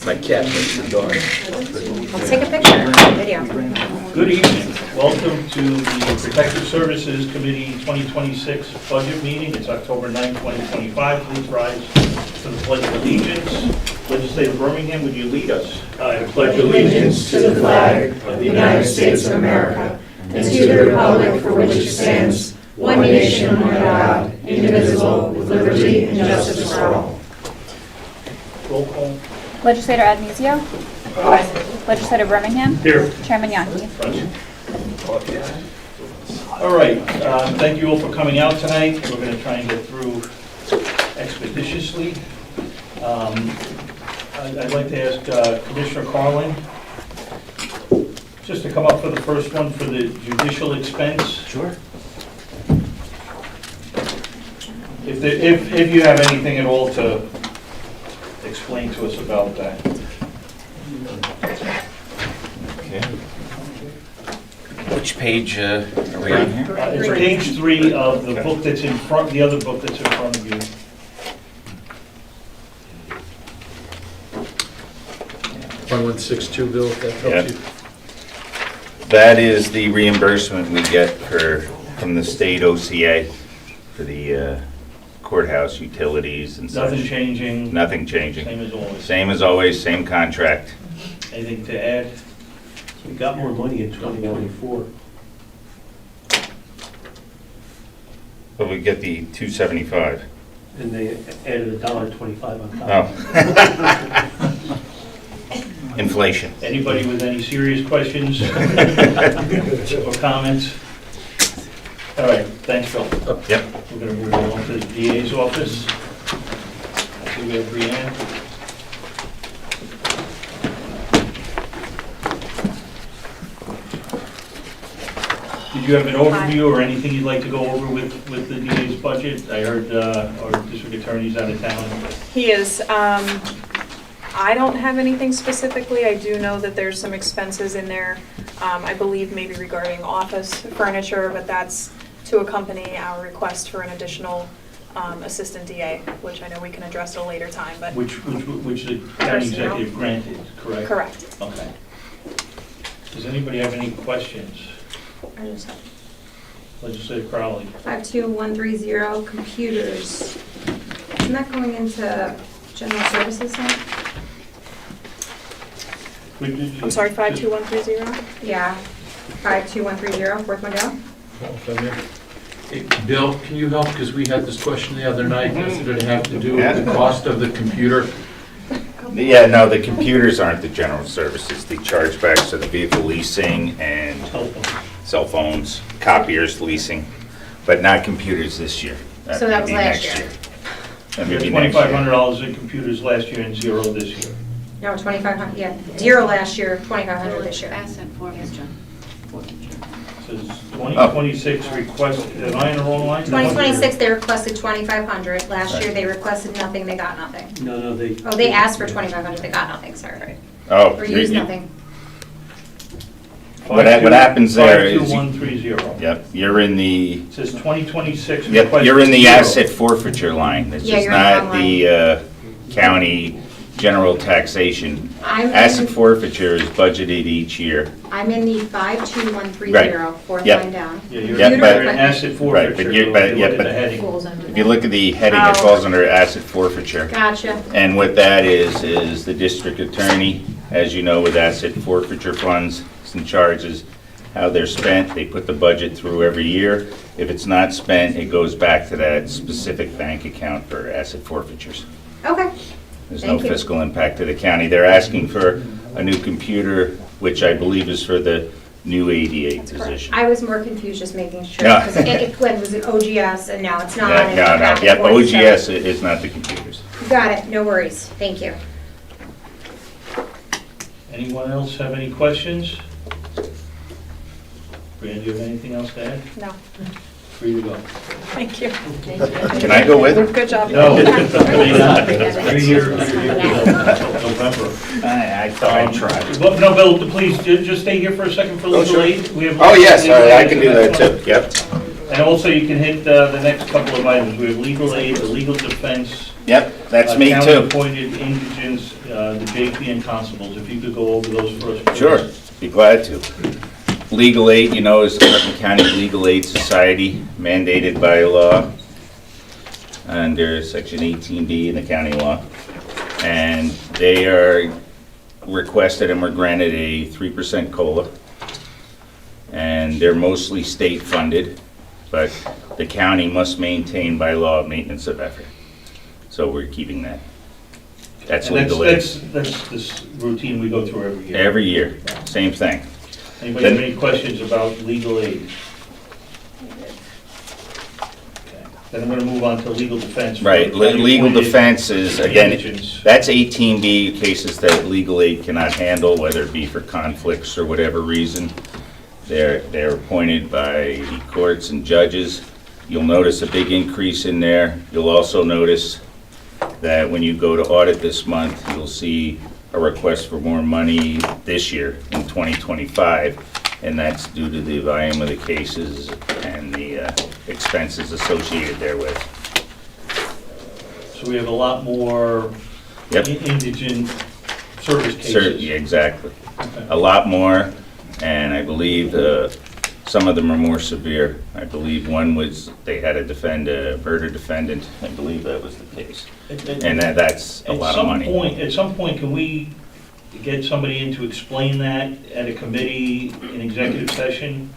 My cat was the dog. Let's take a picture, video. Good evening. Welcome to the Protective Services Committee 2026 budget meeting. It's October 9, 2025. Please rise for the Pledge of Allegiance. Legislator Birmingham, would you lead us? I pledge allegiance to the flag of the United States of America and to the republic for which it stands, one nation under God, indivisible, with liberty and justice for all. Roll call. Legislator Admisio. Legislator Birmingham. Here. Chairman Yankee. All right. Thank you all for coming out tonight. We're going to try and get through expeditiously. I'd like to ask Commissioner Carlin just to come up for the first one for the judicial expense. Sure. If you have anything at all to explain to us about that. Okay. Which page are we on here? It's page 3 of the book that's in front, the other book that's in front of you. Yeah. 1162, Bill, if that helps you. That is the reimbursement we get from the state OCA for the courthouse utilities and such. Nothing changing. Nothing changing. Same as always. Same as always, same contract. Anything to add? We got more money in 2024. But we get the 275. And they added $1.25 on top. Oh. Inflation. Anybody with any serious questions or comments? All right, thanks, Phil. Yep. We're going to move on to the DA's office. I see we have Brianne. Did you have an overview or anything you'd like to go over with the DA's budget? I heard our district attorney's out of town. He is. I don't have anything specifically. I do know that there's some expenses in there, I believe maybe regarding office furniture, but that's to accompany our request for an additional assistant DA, which I know we can address at a later time, but. Which the county executive granted, correct? Correct. Okay. Does anybody have any questions? I just have Legislator Crowley. 52130 computers. Isn't that going into general services now? I'm sorry, 52130? Yeah, 52130, fourth one down. Hey, Bill, can you help? Because we had this question the other night. Does it have to do with the cost of the computer? Yeah, no, the computers aren't the general services. The chargebacks are the vehicle leasing and cell phones, copiers leasing, but not computers this year. So that was may be last next year. That We may had be next year. $2,500 in computers last year and zero this year. No, 2,500, yeah, 0 last year, 2,500 this year. Asset forfeiture. Says 2026 request, am I in the wrong line? 2026, they requested 2,500. Last year, they requested nothing, they got nothing. No, they. Oh, they asked for 2,500, they got nothing, sorry. Oh, Or used nothing. What happens there is- 52130. Yep, you're in the, It says 2026 yep, request. you're in the zero. asset forfeiture line. This Yeah, is you're in the not wrong the county general taxation. Asset forfeiture is budgeted each year. I'm in the 52130, Right. fourth Yep. line down. Yeah, you're Yep, in but- an asset Right, forfeiture. but If you're- you but- look yeah, at but- the heading. If you look at the heading, it Oh. falls under asset forfeiture. Gotcha. And what that is the district attorney, as you know, with asset forfeiture funds, some charges, how they're spent, they put the budget through every year. If it's not spent, it goes back to that specific bank account for asset forfeitures. Okay. There's no Thank you. fiscal impact to the county. They're asking for a new computer, which I believe is for the new ADA That's correct. position. I was more confused just making sure, Yeah. because it was an OGS and now it's not. Yeah, and no, back no, and yep, forth, so- OGS is not the computers. Got it, no worries, thank you. Anyone else have any questions? Brianne, do you have anything else to add? No, Free to go. thank you. Can I go with her? Good job. No, may not. You're here until November. I thought I'd try. But no, Bill, please, just stay here for a second for legal sure. aid. We have Oh, yes, legal I aid can in do the that next too, one. yep. And also, you can hit the next couple of items. We have legal aid, the legal defense, Yep, that's me County too. appointed indigents, the JP and constables, if you could go over those for us, please. Sure, be glad to. Legal aid, you know, is the Putnam County Legal Aid Society mandated by law under Section 18B in the county law. And they are requested and were granted a 3% COLA. And they're mostly state funded, but the county must maintain by law maintenance of effort. So we're keeping that. That's And legal aid. That's this routine we go through every year. Every year, same thing. Anybody have any questions about legal aid? Okay. Then I'm gonna move on to legal defense. for Right, county legal appointed defense is, again, indigents. that's 18B cases that legal aid cannot handle, whether it be for conflicts or whatever reason. They're appointed by the courts and judges. You'll notice a big increase in there. You'll also notice that when you go to audit this month, you'll see a request for more money this year in 2025, and that's due to the volume of the cases and the expenses associated therewith. So we have a lot more Yep. indigent service Yeah, cases. exactly. Okay. A lot more, and I believe some of them are more severe. I believe one was, they had to defend a murder defendant. I believe that was the case. And that's a lot of money. At some point, can we get somebody in to explain that at a committee in executive session?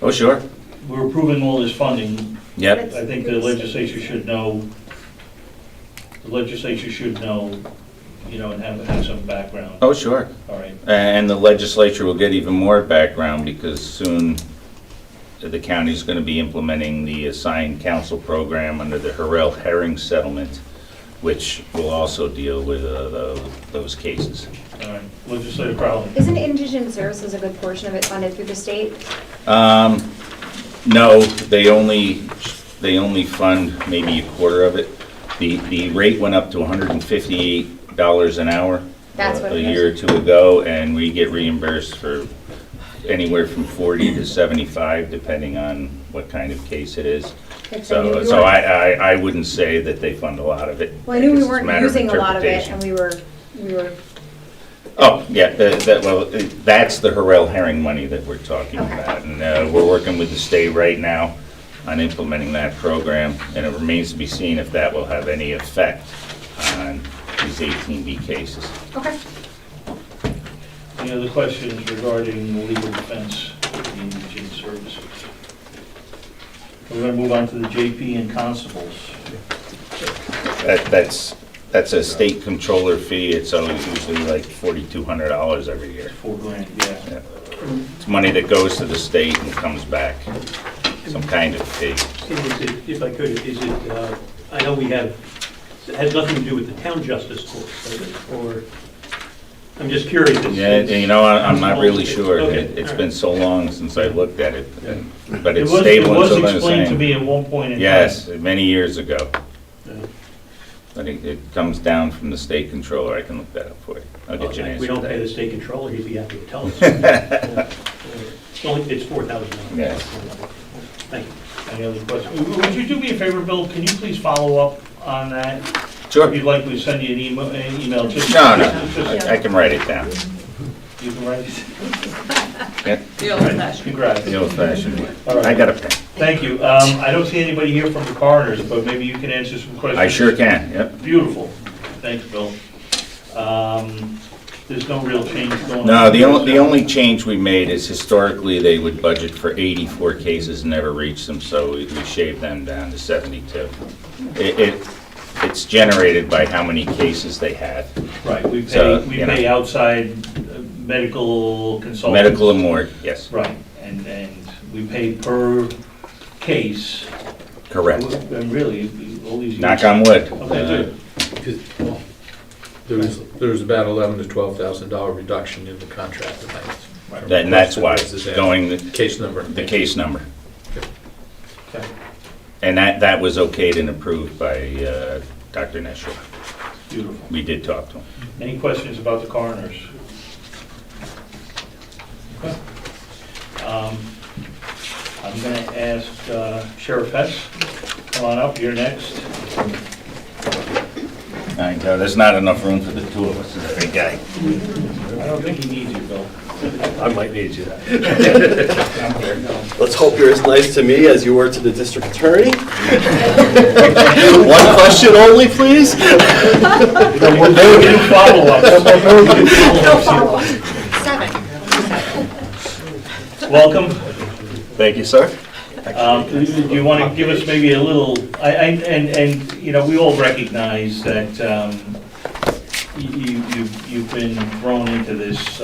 Oh, sure. We're approving all this funding. Yep. I think the legislature should know, you know, and have some background. Oh, sure. All right. And the legislature will get even more background because soon the county's going to be implementing the assigned counsel program under the Harrell Herring settlement, which will also deal with those cases. All right. Legislative Crowley. Isn't indigent services a good portion of it funded through the state? No, they only fund maybe a quarter of it. The rate went up to $158 an hour That's what a it year or is. two ago, and we get reimbursed for anywhere from 40 to 75, depending on what kind of case it is. Because I knew So we so weren't- I wouldn't say that they fund a lot of it. Well, I knew we It's a weren't matter of using a lot of it, interpretation. and we were, Oh, yeah, that's the Harrell Herring money that we're talking Okay. about. And we're working with the state right now on implementing that program, and it remains to be seen if that will have any effect on these 18B cases. okay. Any other questions regarding legal defense of the indigent services? We're going to move on to the JP and constables. That's a state controller fee. It's always usually like $4,200 every year. $4,000, yeah. Yeah. It's money that goes to the state and comes back, some kind of fee. Is it, if I could, is it, I know we have, it has nothing to do with the town justice court, does it? Or, I'm just curious. Yeah, you know, I'm not really sure. Okay, It's all been right. so long since I looked at it, but It it's was stable until the explained to same. me at one point in time. Yes, many years ago. Yeah. But it comes down from the state controller. I can look that up for you. I'll get you an answer. We don't to pay the that. state controller, he'd be happy to tell us. It's $4,000. Yes. Thank you. Any other questions? Would you do me a favor, Bill? Can you please follow up on that? Sure. If you'd like me to send you an email, just. No, just- I can write it down. You can write it. Yeah, Congrats. the old fashioned way. All right. I got a pen. Thank you. I don't see anybody here from the coroners, but maybe you can answer some questions. I sure can, yep. Beautiful. Thanks, Bill. There's no real change going on. No, the only change we made is historically, they would budget for 84 cases, never reach them, so we shaved them down to 72. It's generated by how many cases they have. Right, we So, pay, we you know. pay outside medical consultants. Medical and more, yes, Right, and we pay per case. correct. And really, all these years. Knock on wood. Okay, good. Because, well, there was about $11,000 to $12,000 reduction in the contract amounts. And that's why, This is going the Case number. case number. Okay. And that was okayed and approved by Dr. Neshua. Beautiful. We did talk to him. Any questions about the coroners? Okay. I'm going to ask Sheriff Hess, come on up, you're next. I know, there's not enough room for the two of us, is a big guy. I don't think he needs you, Bill. I might need you. Let's hope you're as nice to me as you were to the district attorney. One question only, please. No follow-up. Welcome. Thank you, sir. Do you want to give us maybe a little, and you know, we all recognize that you've been thrown into this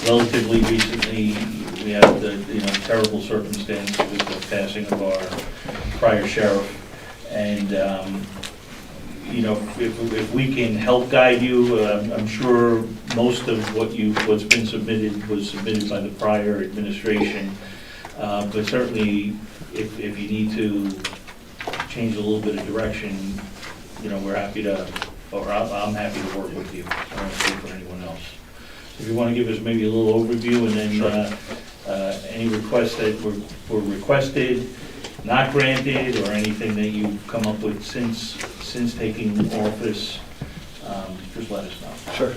relatively recently. We had the, you know, terrible circumstance with the passing of our prior sheriff. And, you know, if we can help guide you, I'm sure most of what's been submitted was submitted by the prior administration. But certainly, if you need to change a little bit of direction, you know, we're happy to, or I'm happy to work with you. I don't speak for anyone else. If you want to give us maybe a little overview, and then any requests that were requested, not granted, or anything that you've come up with since taking office, just let us know. Sure.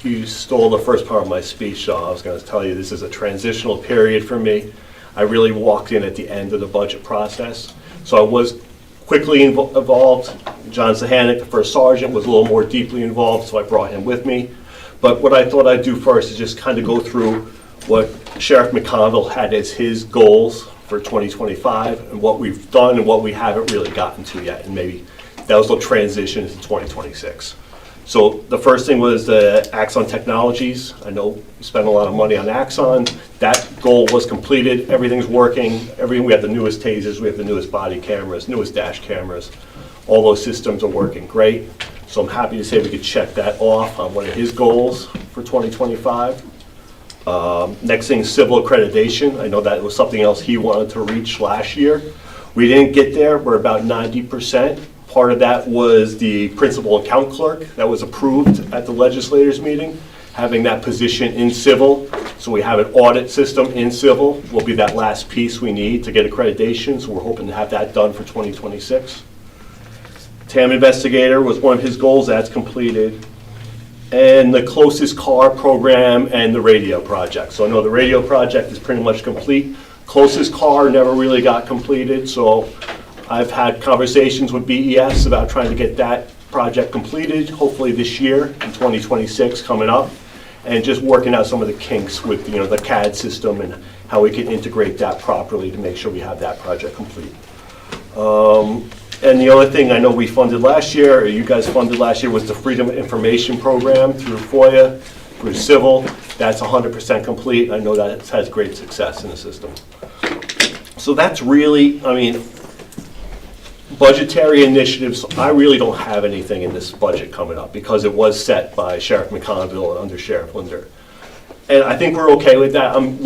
You stole the first part of my speech, so I was going to tell you this is a transitional period for me. I really walked in at the end of the budget process, so I was quickly involved. John Sahanic, the first sergeant, was a little more deeply involved, so I brought him with me. But what I thought I'd do first is just kind of go through what Sheriff McConville had as his goals for 2025 and what we've done and what we haven't really gotten to yet, and maybe that was a transition into 2026. So the first thing was Axon Technologies. I know we spent a lot of money on Axon. That goal was completed. Everything's working. We have the newest tasers, we have the newest body cameras, newest dash cameras. All those systems are working great. So I'm happy to say we could check that off on one of his goals for 2025. Next thing is civil accreditation. I know that was something else he wanted to reach last year. We didn't get there. We're about 90%. Part of that was the principal account clerk that was approved at the legislators meeting, having that position in civil. So we have an audit system in civil. Will be that last piece we need to get accreditation. So we're hoping to have that done for 2026. TAM investigator was one of his goals. That's completed. And the closest car program and the radio project. So I know the radio project is pretty much complete. Closest car never really got completed. So I've had conversations with BES about trying to get that project completed, hopefully this year in 2026 coming up, and just working out some of the kinks with, you know, the CAD system and how we can integrate that properly to make sure we have that project complete. And the other thing I know we funded last year, or you guys funded last year, was the Freedom of Information Program through FOIA, through Civil. That's 100% complete. I know that it has great success in the system. So that's really, I mean, budgetary initiatives, I really don't have anything in this budget coming up because it was set by Sheriff McConville and under Sheriff Linder. And I think we're okay with that. I'm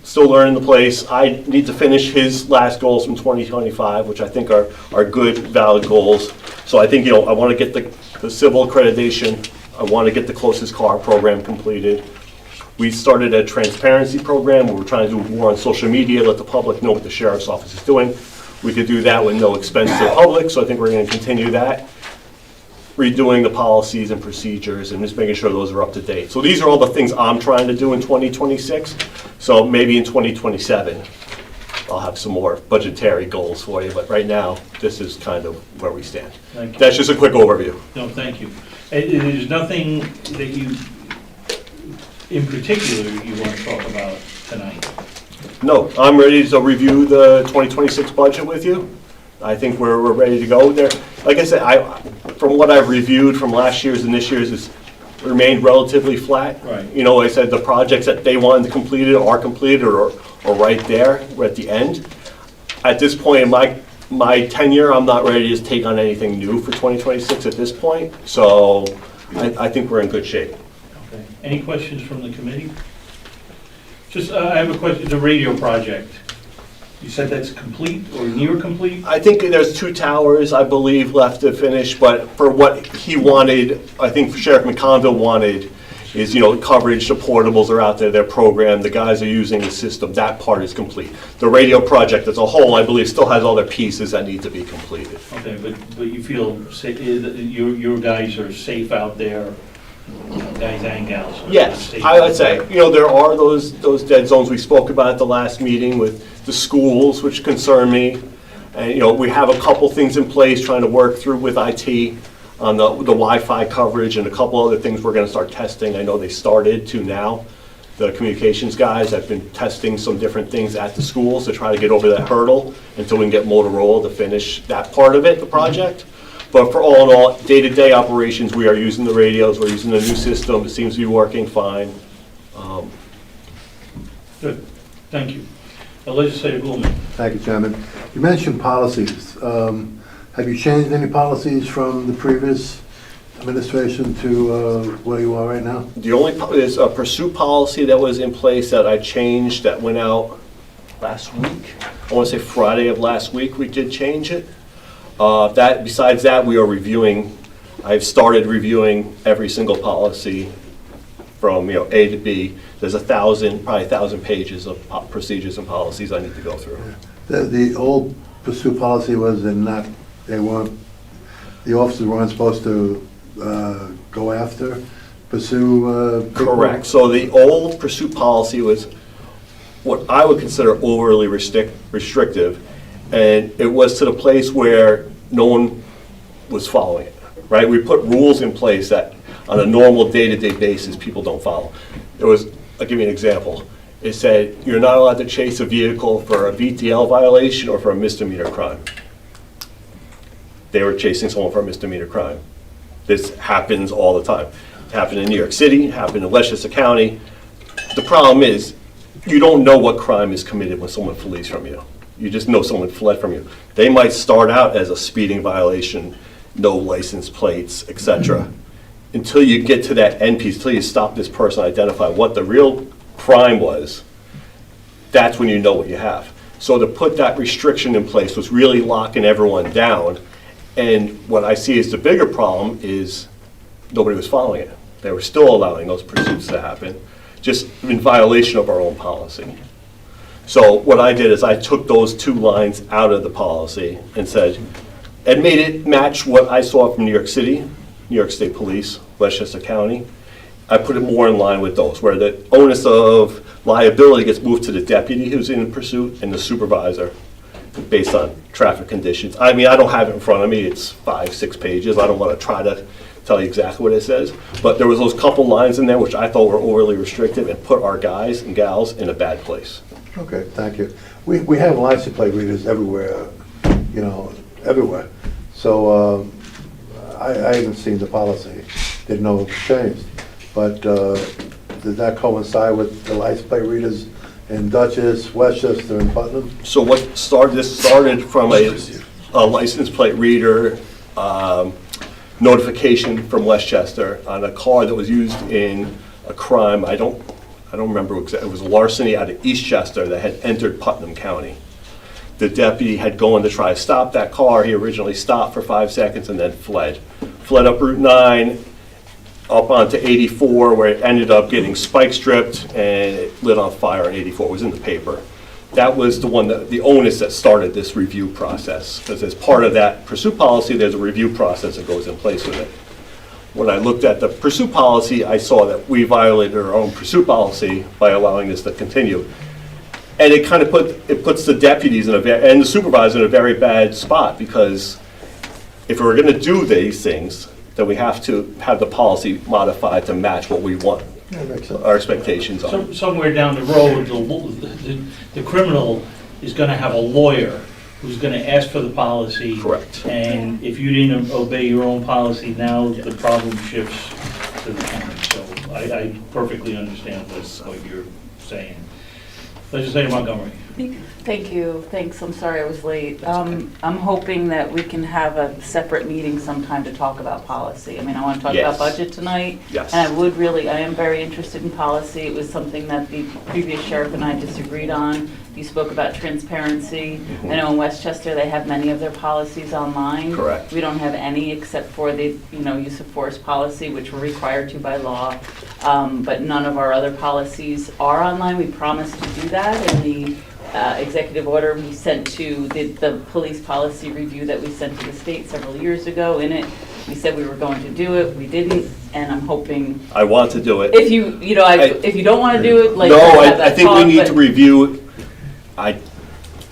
still learning the place. I need to finish his last goals from 2025, which I think are good, valid goals. So I think, you know, I want to get the civil accreditation. I want to get the closest car program completed. We started a transparency program where we're trying to do more on social media, let the public know what the sheriff's office is doing. We could do that with no expense to the public, so I think we're going to continue that. Redoing the policies and procedures and just making sure those are up to date. So these are all the things I'm trying to do in 2026. So maybe in 2027, I'll have some more budgetary goals for you. But right now, this is kind of where we stand. Thank you. That's just a quick overview. No, thank you. And there's nothing that you, in particular, you want to talk about tonight? No, I'm ready to review the 2026 budget with you. I think we're ready to go there. Like I said, from what I've reviewed from last year's and this year's, it's remained relatively flat. Right. You know, like I said, the projects that they wanted to complete are completed or right there. We're at the end. At this point in my tenure, I'm not ready to just take on anything new for 2026 at this point. So I think we're in good shape. Okay. Any questions from the committee? Just, I have a question, the radio project. You said that's complete or near complete? I think there's 2 towers, I believe, left to finish, but for what he wanted, I think Sheriff McConville wanted, is, coverage, the portables are out there, they're programmed, the guys are using the system, that part is complete. The radio project as a whole, I believe, still has other pieces that need to be completed. Okay, but you feel your guys are safe out there, guys and gals? are Yes, safe I out would say, there? there are those dead zones we spoke about at the last meeting with the schools, which concern me. And, we have a couple things in place trying to work through with IT on the Wi-Fi coverage and a couple other things we're gonna start testing. I know they started to now. The communications guys have been testing some different things at the schools to try to get over that hurdle until we can get Motorola to finish that part of it, the project. But for all in all, day-to-day operations, we are using the radios, we're using the new system, it seems to be working fine. Good, thank you. Legislator Blumer. Thank you, Chairman. You mentioned policies. Have you changed any policies from the previous administration to where you are right now? The only, there's a pursuit policy that was in place that I changed that went out last week. I want to say Friday of last week, we did change it. Besides that, we are reviewing, I've started reviewing every single policy from, A to B. There's probably 1,000 pages of procedures and policies I need to go through. The old pursuit policy was the officers weren't supposed to go after, pursue people? Correct. So the old pursuit policy was what I would consider overly restrictive, and it was to the place where no one was following it, right? We put rules in place that on a normal day-to-day basis people don't follow. I'll give you an example. It said you're not allowed to chase a vehicle for a VTL violation or for a misdemeanor crime. They were chasing someone for a misdemeanor crime. This happens all the time. It happened in New York City, happened in Westchester County. The problem is, you don't know what crime is committed when someone flees from you. You just know someone fled from you. They might start out as a speeding violation, no license plates, etc. Until you get to that end piece, until you stop this person, identify what the real crime was, that's when you know what you have. So to put that restriction in place was really locking everyone down. And what I see as the bigger problem is nobody was following it. They were still allowing those pursuits to happen, just in violation of our own policy. So what I did is I took those two lines out of the policy and said, and made it match what I saw from New York City, New York State Police, Westchester County. I put it more in line with those, where the onus of liability gets moved to the deputy who's in pursuit and the supervisor based on traffic conditions. I mean, I don't have it in front of me, it's 5-6 pages. I don't want to try to tell you exactly what it says, but there was those couple lines in there which I thought were overly restrictive and put our guys and gals in a bad place. Okay, thank you. We have license plate readers everywhere, everywhere. So I haven't seen the policy, didn't know it was changed. But did that coincide with the license plate readers in Dutchess, Westchester, and Putnam? So this started from a license plate reader notification from Westchester on a car that was used in a crime. I don't remember exactly. It was larceny out of Eastchester that had entered Putnam County. The deputy had gone to try to stop that car. He originally stopped for 5 seconds and then fled. Fled up Route 9, up onto 84, where it ended up getting spike stripped and it lit on fire in 84. It was in the paper. That was the onus that started this review process. Because as part of that pursuit policy, there's a review process that goes in place with it. When I looked at the pursuit policy, I saw that we violated our own pursuit policy by allowing this to continue. And it kind of puts the deputies and the supervisor in a very bad spot, because if we're going to do these things, then we have to have the policy modified to match what we want, That makes sense. our expectations are. Somewhere down the road, the criminal is going to have a lawyer who's going to ask for the policy. Correct. And if you didn't obey your own policy, now the problem shifts to the county. So I perfectly understand what you're saying. Legislator Montgomery. Thank you. Thanks. I'm sorry I was late. I'm hoping that we can have a separate meeting sometime to talk about policy. I mean, I want to talk Yes. about budget tonight. Yes. And I am very interested in policy. It was something that the previous sheriff and I disagreed on. You spoke about transparency. I know in Westchester, they have many of their policies online. Correct. We don't have any except for the, use of force policy, which we're required to by law. but none of our other policies are online. We promised to do that in the executive order we sent to the police policy review that we sent to the state several years ago. In it, we said we were going to do it, we didn't, and I'm hoping, I want to do it. if you know, if you don't want to do it, like, No, let's have I that think we talk, need but to review,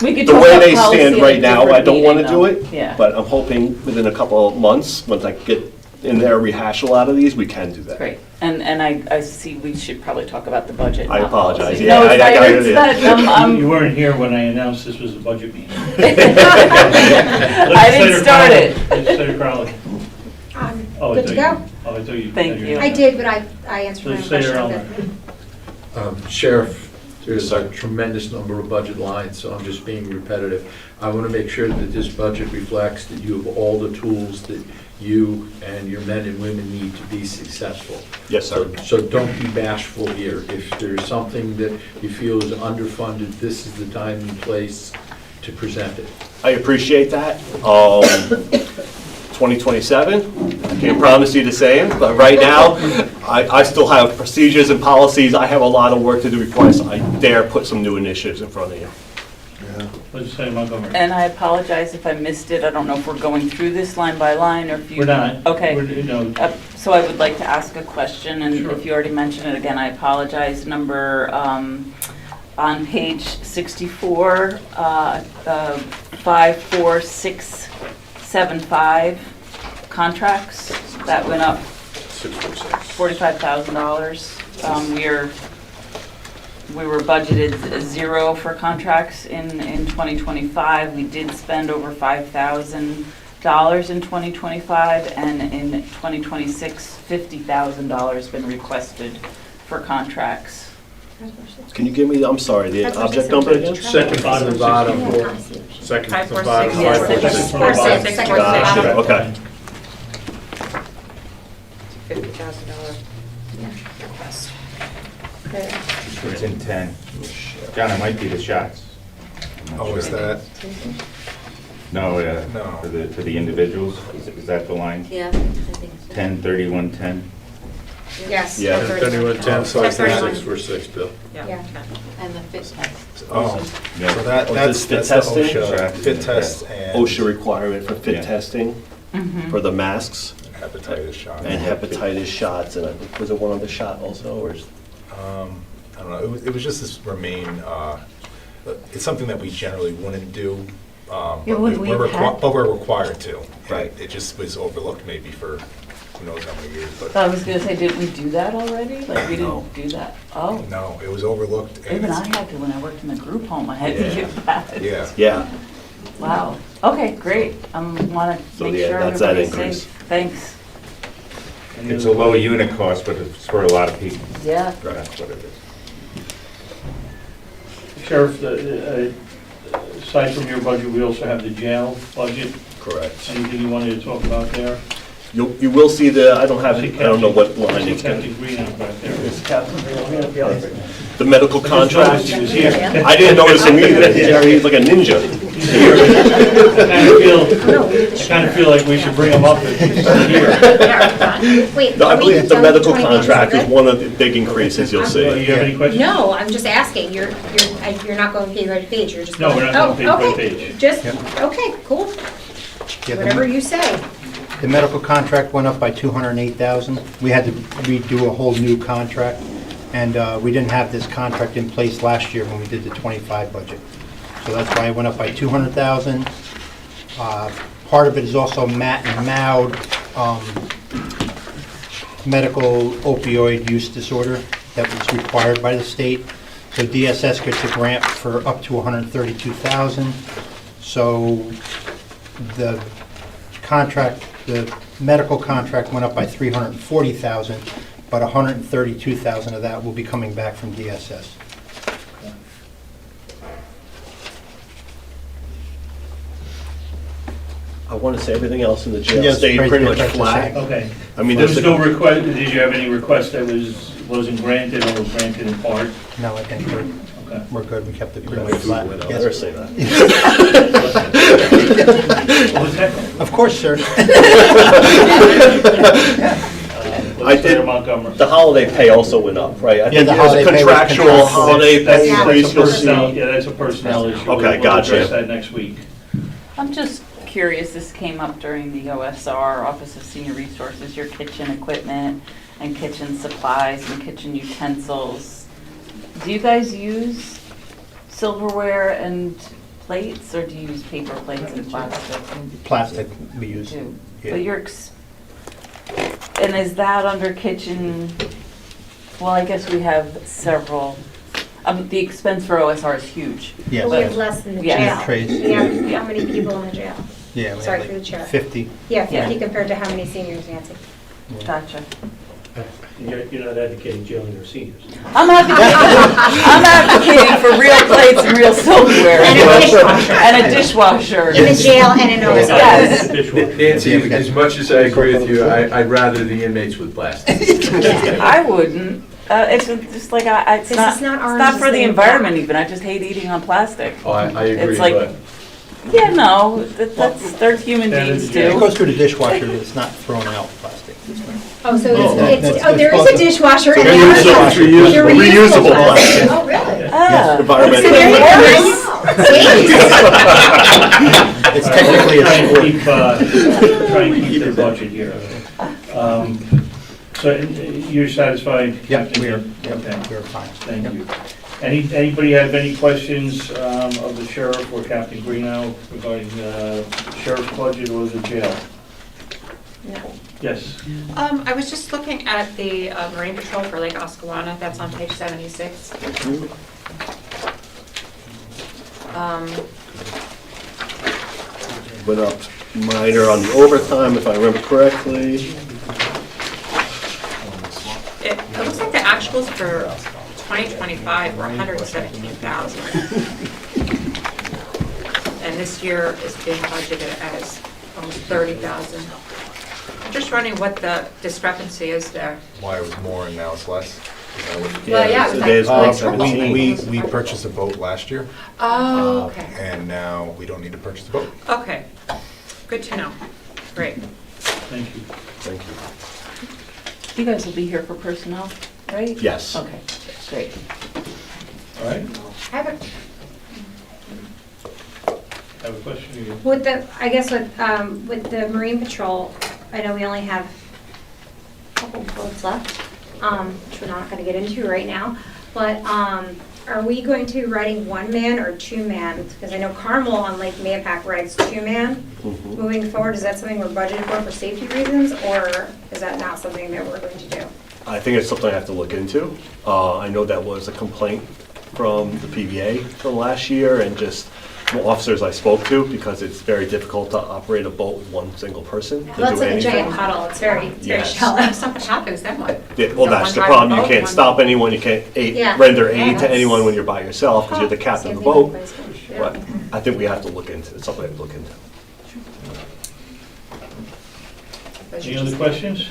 we could the talk way about they policy stand in a right now, I different don't want to meeting, do though. it. Yeah. But I'm hoping within a couple of months, once I get in there, rehash a lot of these, we can do that. Great, and I see we should probably talk about the budget. I not apologize. policy. Yeah, No, it's I fine. got it, It's yeah. not, You weren't here when I announced this was a budget meeting. I didn't start it. Legislator Crowley. I'm Oh, I good to thought go. you- Oh, I thought you. Thank you. I did, but I answered my own Legislator question. Elmer. Sheriff, there's a tremendous number of budget lines, so I'm just being repetitive. I want to make sure that this budget reflects that you have all the tools that you and your men and women need to be successful. Yes, sir. So don't be bashful here. If there's something that you feel is underfunded, this is the time and place to present it. I appreciate that. 2027, I can't promise you the same, but right now, I still have procedures and policies. I have a lot of work to do before I dare put some new initiatives in front of you. Legislator Montgomery. And I apologize if I missed it. I don't know if we're going through this line by line or if you. We're not. Okay. No. So I would like to ask a question, and Sure. if you already mentioned it again, I apologize. Number, on page 64, 54675, contracts, that went up $45,000. We were budgeted 0 for contracts in 2025. We did spend over $5,000 in 2025, and in 2026, $50,000 been requested for contracts. Can you give me, I'm sorry, the object number again? Second from the bottom, second from the bottom. Yes, 546. Four, six, second from the Gotcha, bottom. okay. $50,000 request. It's in 10. John, it might be the shots. I'm not Oh, is sure. that? No, No. for the individuals, is that the line? Yeah, I think so. 10, 31, 10? Yes. Yeah. 10, so it's 10, 646, Bill. Yeah. And the fit test. Oh, Yeah. so this fit that's the testing? OSHA fit test and OSHA requirement for fit Yeah. testing for the masks hepatitis shot. and hepatitis shots, and I think, was it one other shot also, or is? I don't know, it was just this it's something that we generally wouldn't do, but when we had- but we're required to. And Right. It just was overlooked maybe for who knows how many years, but I was gonna say, didn't we do that already? Like, we No. didn't do that? Oh, no, it was overlooked. and even I it's- had to when I worked in the group home, I had to Yeah. give that. Yeah. Yeah, Wow, okay, great. Want So, to make yeah, sure that's that everybody's increase. safe. Thanks. It's a low unit cost, but it's for a lot of people. Yeah. That's what it is. Sheriff, aside from your budget, we also have the jail budget. correct. Anything you wanted to talk about there? You will see I don't have it, I don't know what line it's going to Captain Green out back there. the medical contract. He was here. I didn't notice him either. He's like a ninja. He's here. I kind of feel like we should bring him up if he's here. Wait. No, I are we believe the done medical with 20 contract is minutes? one of the big increases you'll Do see. you have any questions? No, I'm just asking. You're not going page by page, you're just No, going. we're not going Oh, page by okay. page. Just, okay, cool. Yeah, Whatever you say. The medical contract went up by $208,000. We had to redo a whole new contract, and we didn't have this contract in place last year when we did the '25 budget. So that's why it went up by $200,000. Part of it is also MAT and MAUD, medical opioid use disorder that was required by the state. So DSS gets a grant for up to $132,000. So the contract, the medical contract went up by $340,000, but $132,000 of that will be coming back from DSS. I want to say everything else in the jail Yes, stayed right, pretty right, much right, flat. Okay. I mean, There was there's no request, did you have any request that wasn't granted or was granted in part? No, I think Okay. we're good. We kept it pretty much flat. I'll Yes. never say that. What was that? Of course, sir. for I the state did- of Montgomery. The holiday pay also went up, right? I Yeah, think the there's a holiday pay was contractual contractual. holiday That's pay Yeah. a increase you'll personnel, see. yeah, that's a personnel issue. Okay, We'll gotcha. address that next week. I'm just curious, this came up during the OSR, Office of Senior Resources, your kitchen equipment and kitchen supplies and kitchen utensils. Do you guys use silverware and plates, or do you use paper plates and plastic? Plastic we use. Do. Yeah. But and is that under kitchen, well, I guess we have several, the expense for OSR is huge. Yes. But we have less than the Yeah. jail. Trays. We have how many people in the jail? Yeah, we Sorry have for the like chair. 50. Yeah, 50 Yeah. compared to how many seniors, Nancy? Gotcha. You're not advocating jailing our seniors. I'm advocating for real plates and real silverware. And a dishwasher. And a dishwasher. In the jail and in OSR. Yes. Nancy, as much as I agree with you, I'd rather the inmates with plastic. I wouldn't. It's just like, it's This not, is not it's orange, not it's for the the environment even. I just hate eating on plastic. Oh, I agree, It's like- but Yeah, no, they're human That beings is- It too. goes through the dishwasher, but it's not thrown out plastic. Oh, so that's- there is a that's- dishwasher in there. Reusable, They're reusable plastic. Oh, really? Ah. Environmental. So there you go. See? It's technically a Try and sport. try and keep the budget here. So you're satisfied? Yep, Captain? we are, Okay, we're fine. thank you. Anybody have any questions of the sheriff or Captain Greeno regarding sheriff's budget or the jail? Yes. I was just looking at the Marine Patrol for Lake Oscawana, that's on page 76. Went up minor on the overtime, if I remember correctly. It looks like the actuals for 2025 were 117,000. And this year is being budgeted as almost 30,000. I'm just wondering what the discrepancy is there. Why it was more and now it's less? Is that what- Well, yeah, it was Today's like- was 17. We purchased a boat last year, Oh, okay. and now we don't need to purchase a boat. Okay, good to know. Great. Thank you. Thank you. You guys will be here for personnel, right? Yes. Okay, great. All right, I have a have a question? You- With the, I guess with the Marine Patrol, I know we only have a couple boats left, which we're not gonna get into right now, but, are we going to be riding one man or two man? Because I know Carmel on Lake Mayapack rides two man. Mhm. Moving forward, is that something we're budgeted for safety reasons, or is that not something that we're going to do? I think it's something I have to look into. I know that was a complaint from the PVA from last year and just from officers I spoke to, because it's very difficult to operate a boat with one single person to Well, it's do like a anything. giant puddle, it's very Yes. shallow. If something happens, then what? Yeah, well, that's the problem. You can't stop anyone, you can't Yeah. render Yeah, aid to that's- anyone when you're by yourself, because you're the captain of the boat. Yeah. But I think we have to look into, it's something I have to look into. Any other questions?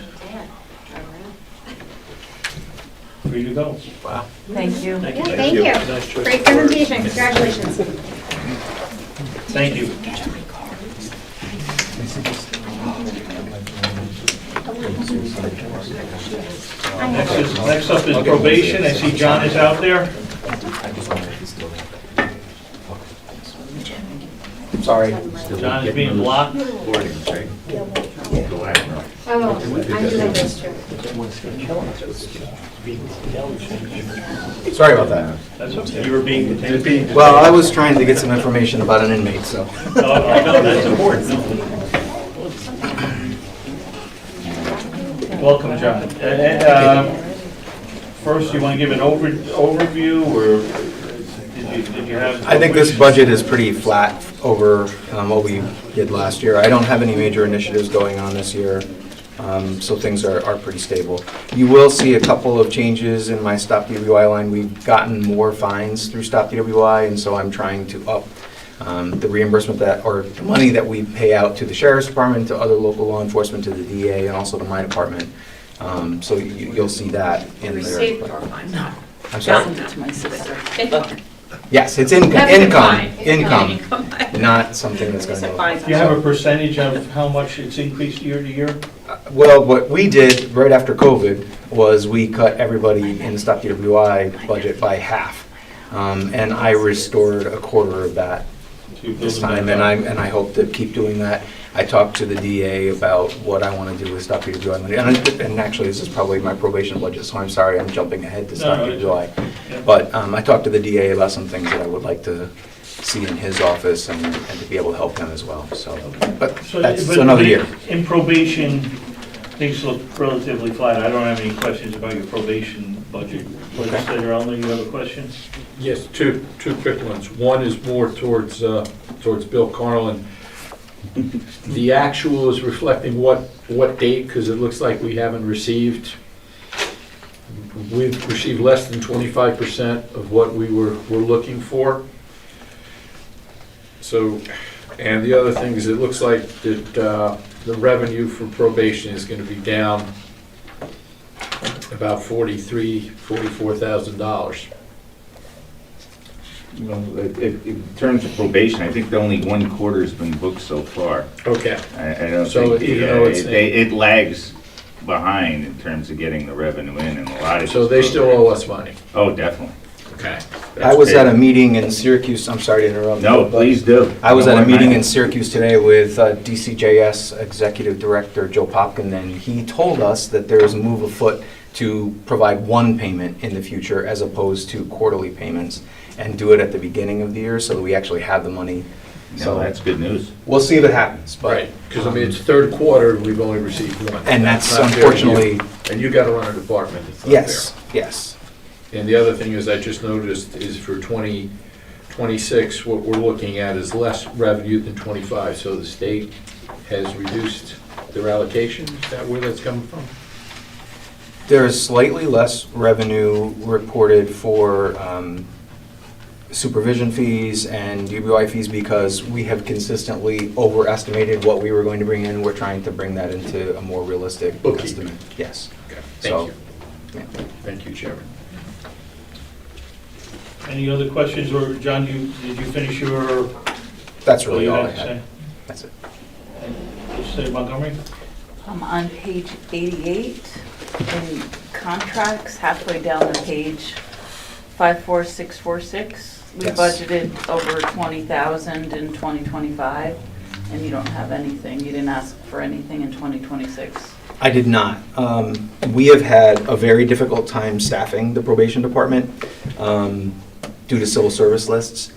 Free to go. Wow. Thank you. Thank Yeah, you. thank Nice you. choice. Great presentation, congratulations. Thank you. Next up is probation. I see John is out there. sorry. John is being blocked. Oh, I do have this too. Sorry about that. That's okay. You were being detained. Well, I was trying to get some information about an inmate, so. I know, that's important. Welcome, John. First, you want to give an overview, or did you have? I think this budget is pretty flat over what we did last year. I don't have any major initiatives going on this year, so things are pretty stable. You will see a couple of changes in my Stop DWI line. We've gotten more fines through Stop DWI, and so I'm trying to up the reimbursement or the money that we pay out to the Sheriff's Department, to other local law enforcement, to the DA, and also to my department. So you'll see that in there. Received our fine. I'm sorry? Send it to my sister. Yes, it's income. That's a good fine. Income. Income. not something that's going It's a to. fine. Do you have a percentage of how much it's increased year to year? Well, what we did right after COVID was we cut everybody in the Stop DWI budget by half. And I restored a quarter of that this time, and I hope to keep doing that. I talked to the DA about what I want to do with Stop DWI money, and actually, this is probably my probation budget, so I'm sorry, I'm jumping ahead to Stop DWI. But I talked to the DA about some things that I would like to see in his office and to be able to help him as well, so. But that's another year. In probation, things look relatively flat. I don't have any questions about your probation budget. Legislator Elmer, you have a question? Yes, two quick ones. One is more towards Bill Carlin. The actual is reflecting what date? Because it looks like we've received less than 25% of what we were looking for. So, and the other thing is, it looks like that the revenue from probation is going to be down about $44,000. Well, in terms of probation, I think only one quarter's been booked so far. Okay. I don't So think, even though it's- it lags behind in terms of getting the revenue in, and a lot of. So they still owe us money? Oh, definitely. Okay. I was at a meeting in Syracuse, I'm sorry to interrupt. No, but please do. I was Don't at a worry, meeting Mike. in Syracuse today with DCJS Executive Director Joe Popkin, and he told us that there is a move afoot to provide one payment in the future as opposed to quarterly payments, and do it at the beginning of the year so that we actually have the money. So that's good news. We'll see if it happens, but. Right, because I mean, it's third quarter, and we've only received one. And that's not fair to you. unfortunately. And you got to run a department, it's not Yes, fair. yes. And the other thing is, I just noticed is for 2026, what we're looking at is less revenue than 25, so the state has reduced their allocation. Is that where that's coming from? There's slightly less revenue reported for supervision fees and DWI fees because we have consistently overestimated what we were going to bring in. We're trying to bring that into a more realistic Bookkeeping. estimate. Yes. Okay, So, thank you. Thank you, Chairman. Any other questions, or John, did you finish your? That's really all I had to say? had. That's it. Legislator Montgomery? On page 88, in contracts, halfway down the page, 54646, we Yes. budgeted over 20,000 in 2025, and you don't have anything, you didn't ask for anything in 2026. I did not. We have had a very difficult time staffing the probation department due to civil service lists.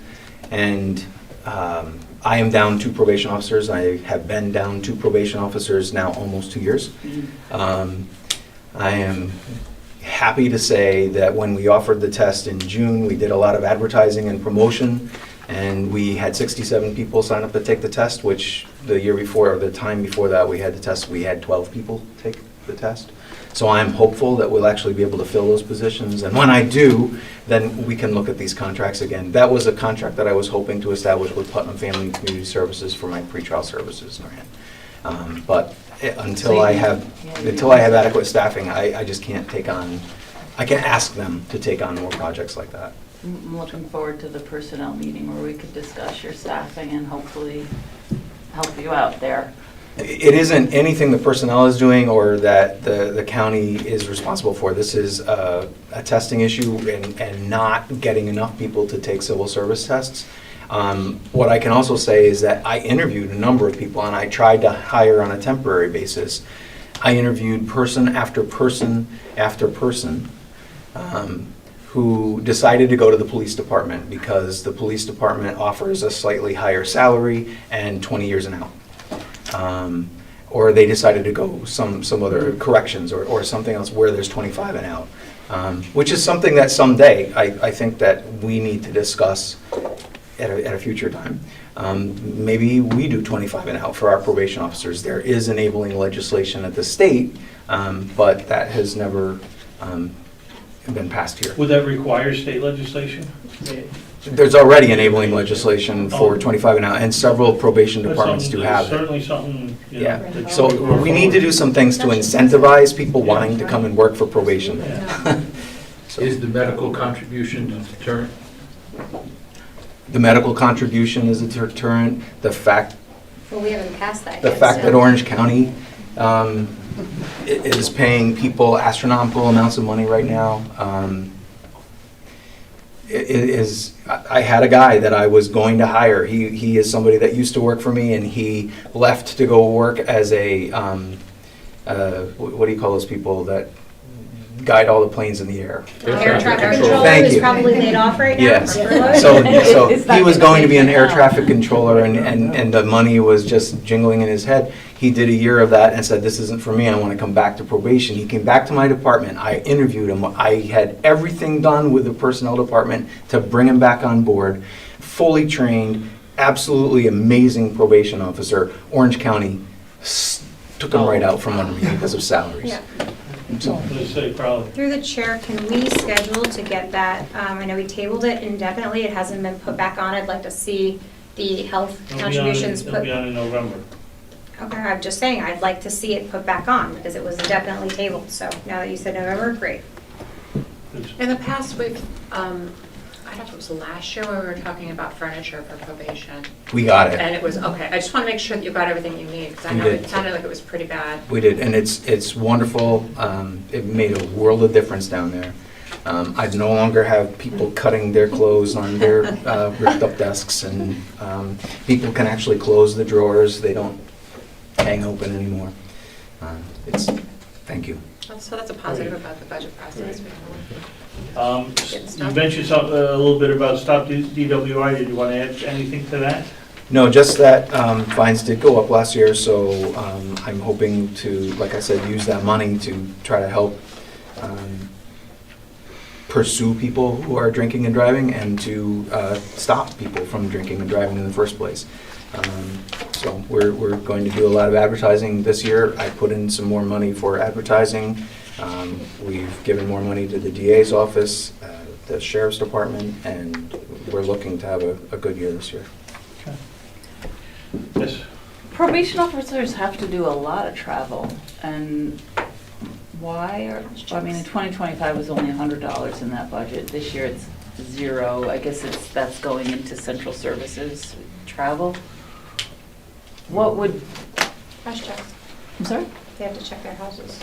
And I am down 2 probation officers. I have been down 2 probation officers now almost 2 years. I am happy to say that when we offered the test in June, we did a lot of advertising and promotion, and we had 67 people sign up to take the test, which the year before, or the time before that we had the test, we had 12 people take the test. So I'm hopeful that we'll actually be able to fill those positions, and when I do, then we can look at these contracts again. That was a contract that I was hoping to establish with Putnam Family and Community Services for my pretrial services grant. But until I have adequate staffing, I just can't take on, I can't ask them to take on more projects like that. I'm looking forward to the personnel meeting where we could discuss your staffing and hopefully help you out there. It isn't anything the personnel is doing or that the county is responsible for. This is a testing issue and not getting enough people to take civil service tests. What I can also say is that I interviewed a number of people, and I tried to hire on a temporary basis. I interviewed person after person after person who decided to go to the police department because the police department offers a slightly higher salary and 20 years and out. Or they decided to go some other corrections or something else where there's 25 and out, which is something that someday I think that we need to discuss at a future time. Maybe we do 25 and out for our probation officers. There is enabling legislation at the state, but that has never been passed here. Would that require state legislation? There's already enabling legislation for 25 and out, and several probation departments do have it. Certainly something, you know, Yeah, that so should go we need to do some things to incentivize people wanting to come and work for probation. Is the medical contribution a deterrent? The medical contribution is a deterrent. The fact Well, we haven't passed that the yet. fact so- that Orange County is paying people astronomical amounts of money right now. I had a guy that I was going to hire. He is somebody that used to work for me, and he left to go work as a, what do you call those people that guide all the planes in the air? Air traffic controller Thank is you. probably laid off right now. Yes. for furlough. So It's not he was gonna going to be an change air now. traffic controller, and the money was just jingling in his head. He did a year of that and said, this isn't for me, I want to come back to probation. He came back to my department, I interviewed him, I had everything done with the personnel department to bring him back on board, fully trained, absolutely amazing probation officer. Orange County took him right out from under me because of salaries. Yeah. Let's say probably. Through the chair, can we schedule to get that, I know we tabled it indefinitely, it hasn't been put back on, I'd like to see the health contributions It'll put. be on in November. Okay, I'm just saying, I'd like to see it put back on, because it was definitely tabled, so now that you said November, great. In the past, we've, I don't know if it was last year when we were talking about furniture for probation. We got it. And it was, okay, I just want to make sure that you got everything you need, because I We know did. it sounded like it was pretty bad. We did, and it's wonderful. It made a world of difference down there. I no longer have people cutting their clothes on their ripped up desks, and people can actually close the drawers. They don't hang open anymore. Thank you. So that's a positive about the budget process. You mentioned a little bit about Stop DWI. Did you want to add anything to that? No, just that fines did go up last year, so I'm hoping to, like I said, use that money to try to help pursue people who are drinking and driving, and to stop people from drinking and driving in the first place. So we're going to do a lot of advertising this year. I put in some more money for advertising. We've given more money to the DA's office, the sheriff's department, and we're looking to have a good year this year. Yes. Probation officers have to do a lot of travel, and why I mean, in 2025 was only $100 in that budget. This year it's zero. I guess that's going into central services travel. What would, House checks, I'm sorry? they have to check their houses.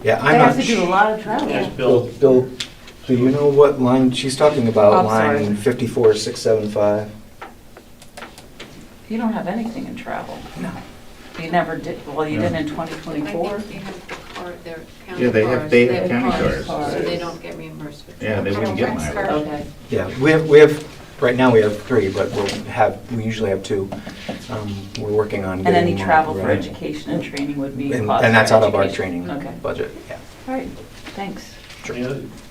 Yeah, They have to do a lot of travel. Yes, Bill, Bill. do you know what line she's talking about? Oh, sorry. Line 54675? You don't have anything in travel. No. You never did, well, you did in 2024. I think they have the car, their county Yeah, they have- cars. they have county cars, so they don't get reimbursed for Yeah, they wouldn't get Halifax mileage. card. Okay. Yeah, we have, right now we have 3, but we usually have 2. We're working on And getting any more. travel for Right. education and training would be And cost and that's for out of our education. training Okay. budget, yeah. All right, thanks.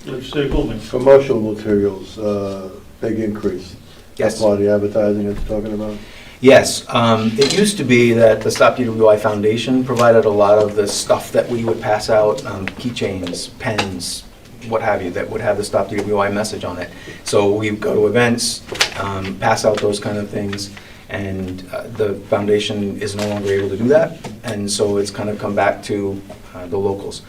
Legislator Goldman. Promotional materials, big increase. Yes. That's part of the advertising it's talking about? Yes, it used to be that the Stop DWI Foundation provided a lot of the stuff that we would pass out, keychains, pens, what have you, that would have the Stop DWI message on it. So we go to events, pass out those kind of things, and the foundation is no longer able to do that, and so it's kind of come back to the locals.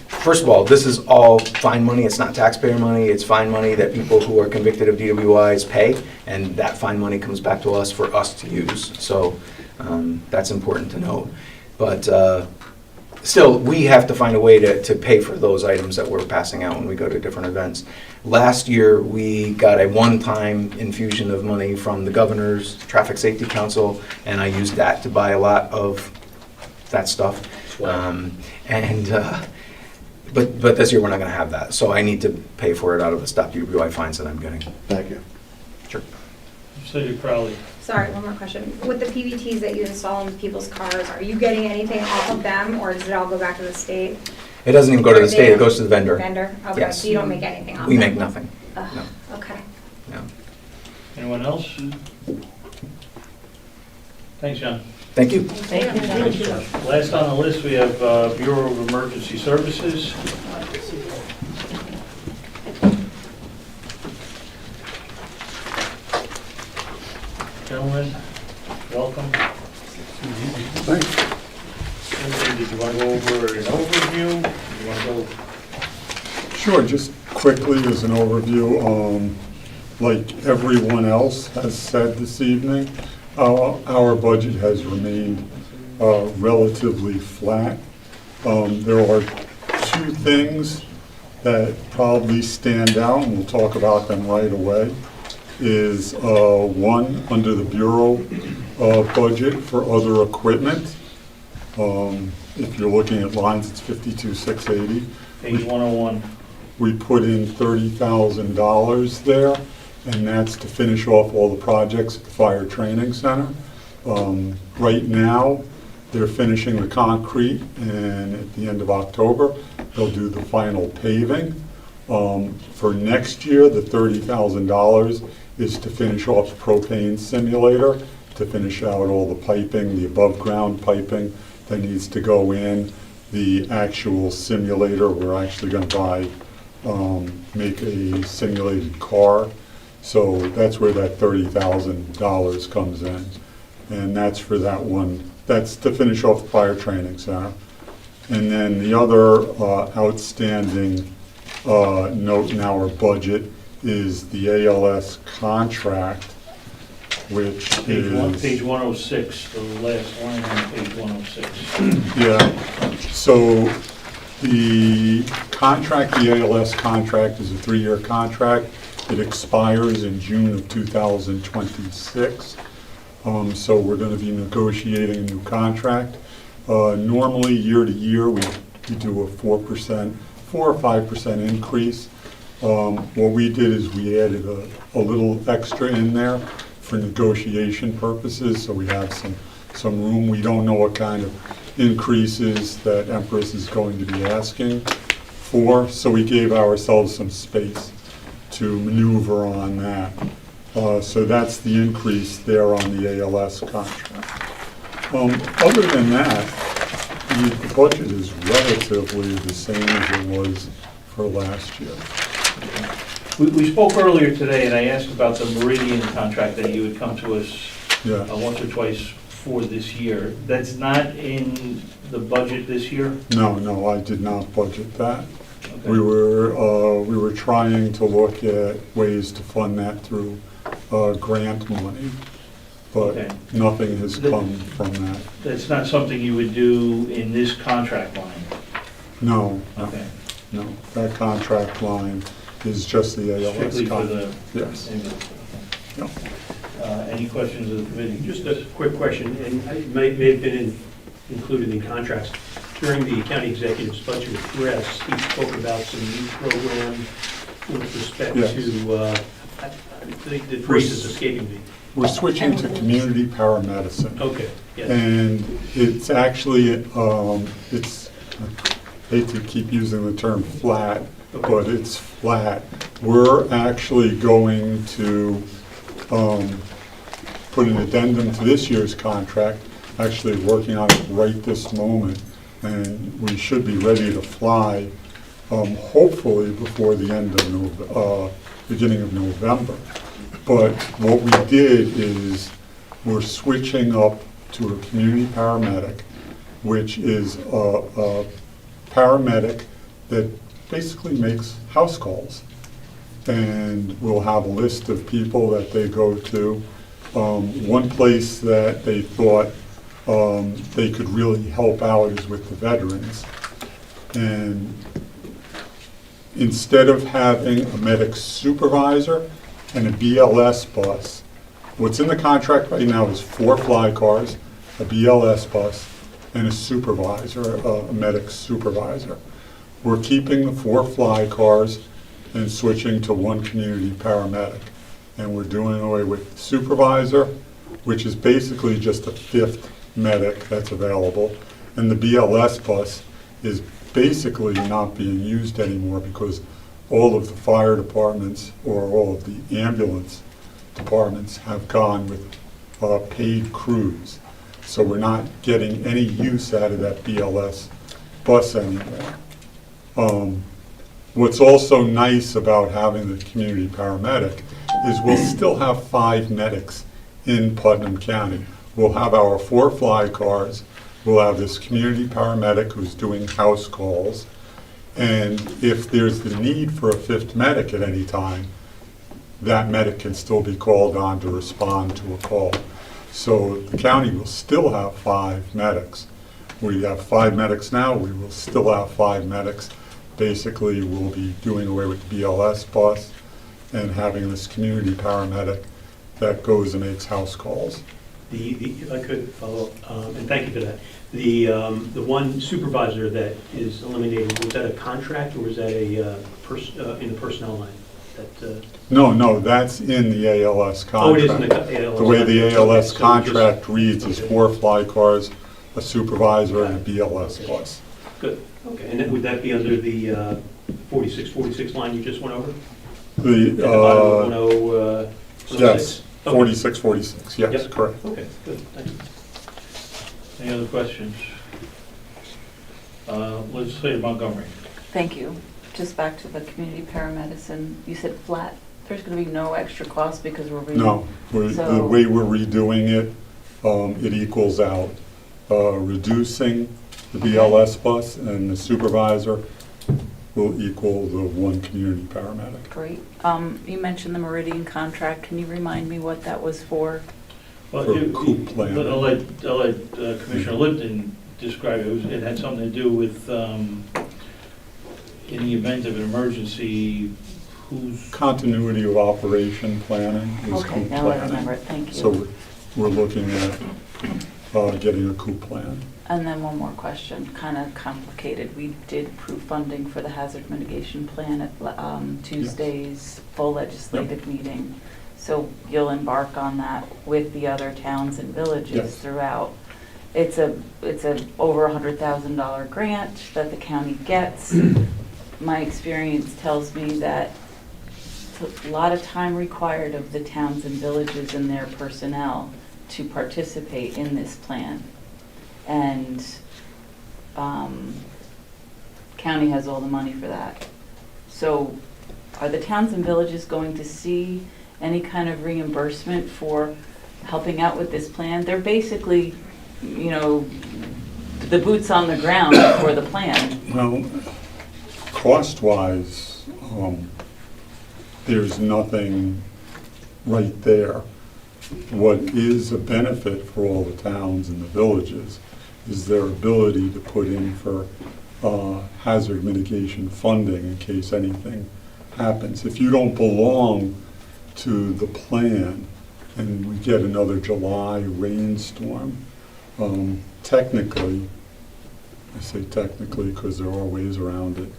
First of all, this is all fine money, it's not taxpayer money, it's fine money that people who are convicted of DWIs pay, and that fine money comes back to us for us to use, so that's important to note. But still, we have to find a way to pay for those items that we're passing out when we go to different events. Last year, we got a one-time infusion of money from the governor's Traffic Safety Council, and I used that to buy a lot of that stuff. But this year, we're not going to have that, so I need to pay for it out of the Stop DWI fines that I'm getting. Thank you. Sure. Legislator Crowley. Sorry, one more question. With the PVTs that you install in people's cars, are you getting anything off of them, or does it all go back to the state? It doesn't even go to the state, it goes to the vendor. Vendor? Okay, Yes. so you don't make anything off We them? make nothing. Ugh, No. okay. No. Anyone else? Thanks, John. Thank you. Thank you. Last on the list, we have Bureau of Emergency Services. Gentlemen, welcome. Thanks. Did you want to go over an overview? You want to go? Sure, just quickly as an overview, like everyone else has said this evening, our budget has remained relatively flat. There are two things that probably stand out, and we'll talk about them right away, is one, under the Bureau budget for other equipment. If you're looking at lines, it's 52,680. Page 101. We put in $30,000 there, and that's to finish off all the projects at the Fire Training Center. Right now, they're finishing the concrete, and at the end of October, they'll do the final paving. For next year, the $30,000 is to finish off the propane simulator, to finish out all the piping, the above-ground piping that needs to go in. The actual simulator, we're actually going to buy, make a simulated car. So that's where that $30,000 comes in. And that's for that one. That's to finish off the Fire Training Center. And then the other outstanding note in our budget is the ALS contract, which is... Page 106, the last line on page 106. Yeah, so the contract, the ALS contract is a 3-year contract. It expires in June of 2026. So we're going to be negotiating a new contract. Normally, year to year, we do a 4 or 5% increase. What we did is we added a little extra in there for negotiation purposes, so we have some room. We don't know what kind of increases that Empress is going to be asking for, so we gave ourselves some space to maneuver on that. So that's the increase there on the ALS contract. Other than that, the budget is relatively the same as it was for last year. We spoke earlier today, and I asked about the Meridian contract that you would come to us once or twice for this year. That's not in the budget this year? No, I did not budget that. Okay. We were trying to look at ways to fund that through grant money, but nothing has come from that. That's not something you would do in this contract line? No. Okay. No, that contract line is just the ALS Strictly for contract. the... Yes. Okay. Any questions of the committee? Just a quick question, and it may have been included in contracts. During the county executive's budget address, he spoke about some new program with respect to, the phrase is escaping me. We're switching to community paramedicine. Okay, yes. And it's actually, it's, I hate to keep using the term flat, but it's flat. We're actually going to put an addendum to this year's contract, actually working on it right this moment, and we should be ready to fly hopefully before the end of beginning of November. But what we did is we're switching up to a community paramedic, which is a paramedic that basically makes house calls. And we'll have a list of people that they go to. One place that they thought they could really help out is with the veterans. And instead of having a medic supervisor and a BLS bus, what's in the contract right now is 4 fly cars, a BLS bus, and a supervisor, a medic supervisor. We're keeping the 4 fly cars and switching to 1 community paramedic. And we're doing away with supervisor, which is basically just a 5th medic that's available. And the BLS bus is basically not being used anymore because all of the fire departments or all of the ambulance departments have gone with paid crews. So we're not getting any use out of that BLS bus anymore. What's also nice about having the community paramedic is we'll still have 5 medics in Putnam County. We'll have our 4 fly cars, we'll have this community paramedic who's doing house calls, and if there's the need for a 5th medic at any time, that medic can still be called on to respond to a call. So the county will still have 5 medics. We have 5 medics now, we will still have 5 medics. Basically, we'll be doing away with the BLS bus and having this community paramedic that goes and makes house calls. If I could follow up, and thank you for that. The one supervisor that is eliminated, was that a contract or was that in the personnel line? No, that's in the ALS contract. Oh, it is in the ALS. The way the contract. ALS Okay, so contract reads is 4 fly cars, a supervisor, and a BLS bus. Good, okay, and then would that be under the 46 line you just went over? At The, the bottom of 10, yes, okay. 46, yes, Yep. correct. Okay, good, thank you. Any other questions? Legislator Montgomery. Thank you. Just back to the community paramedicine, you said flat, there's going to be no extra cost because we're No, the way we're redoing it, it equals out, reducing the BLS bus and the supervisor will equal the 1 community paramedic. Great. You mentioned the Meridian contract. Can you remind me what that was for? Well, For COOP plan. I'll let Commissioner Lipton describe it. It had something to do with, in the event of an emergency, who's... Continuity of operation planning is Okay, COOP now I planning. remember it. Thank you. So we're looking at getting a COOP plan. And then one more question, kind of complicated. We did approve funding for the hazard mitigation plan at Tuesday's full legislative meeting. So you'll embark on that with the other towns and villages Yes. throughout. It's a over $100,000 grant that the county gets. My experience tells me that it's a lot of time required of the towns and villages and their personnel to participate in this plan. And county has all the money for that. So are the towns and villages going to see any kind of reimbursement for helping out with this plan? They're basically, you know, the boots on the ground for the plan. Well, cost-wise, there's nothing right there. What is a benefit for all the towns and the villages is their ability to put in for hazard mitigation funding in case anything happens. If you don't belong to the plan and we get another July rainstorm, technically, I say technically because there are ways around it,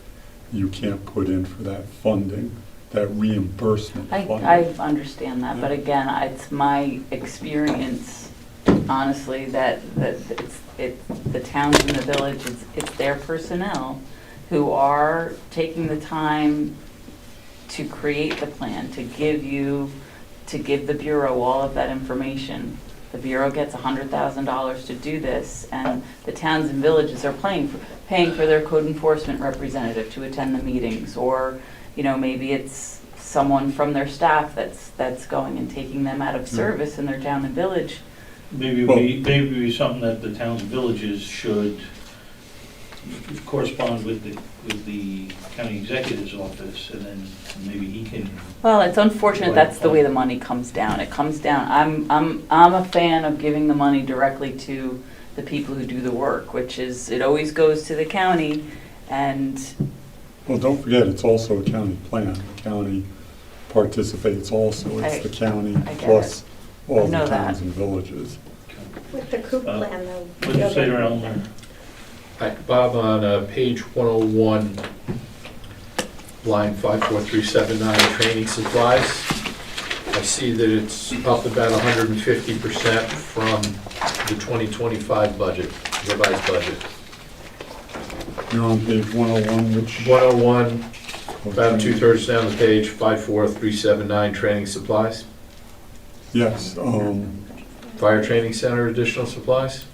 you can't put in for that funding, that reimbursement funding. I understand that, but again, it's my experience, honestly, that it's the towns and the village, it's their personnel who are taking the time to create the plan, to give the Bureau all of that information. The Bureau gets $100,000 to do this, and the towns and villages are paying for their code enforcement representative to attend the meetings, or, you know, maybe it's someone from their staff that's going and taking them out of service in their town and village. Maybe it be something that the towns and villages should correspond with the county executive's office, and then maybe he can... Well, it's unfortunate that's the way the money comes down. It comes down, I'm a fan of giving the money directly to the people who do the work, which is, it always goes to the county, and... Well, don't forget, it's also a county plan. The county participates also. It's the county plus all the towns and villages. With the COOP plan, though. Legislator Elmer. Hi, Bob, on page 101, line 54379, training supplies, I see that it's up about 150% from the 2025 budget, revised budget. You're on page 101, which... 101, about 2/3 down the page, 54379, training supplies. Yes. Fire training center, additional supplies?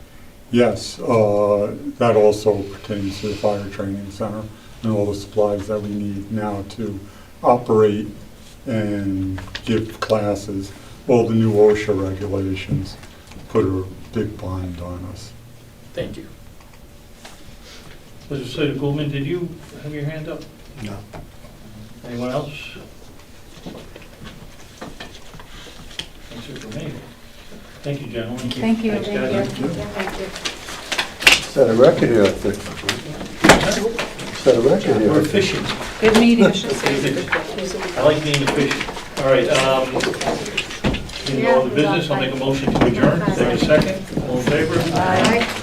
Yes, that also pertains to the fire training center and all the supplies that we need now to operate and give classes. Well, the new OSHA regulations put a big bind on us. Thank you. Legislator Goldman, did you have your hand up? No. Anyone else? That's it for me. Thank you, gentlemen. Thank you. Thanks, guys. Thank you. Set a record here, I think. Set a record We're here. efficient. Good meeting. I like being efficient. All right, in all the business, I'll make a motion to adjourn. Take a second. All in favor? Aye.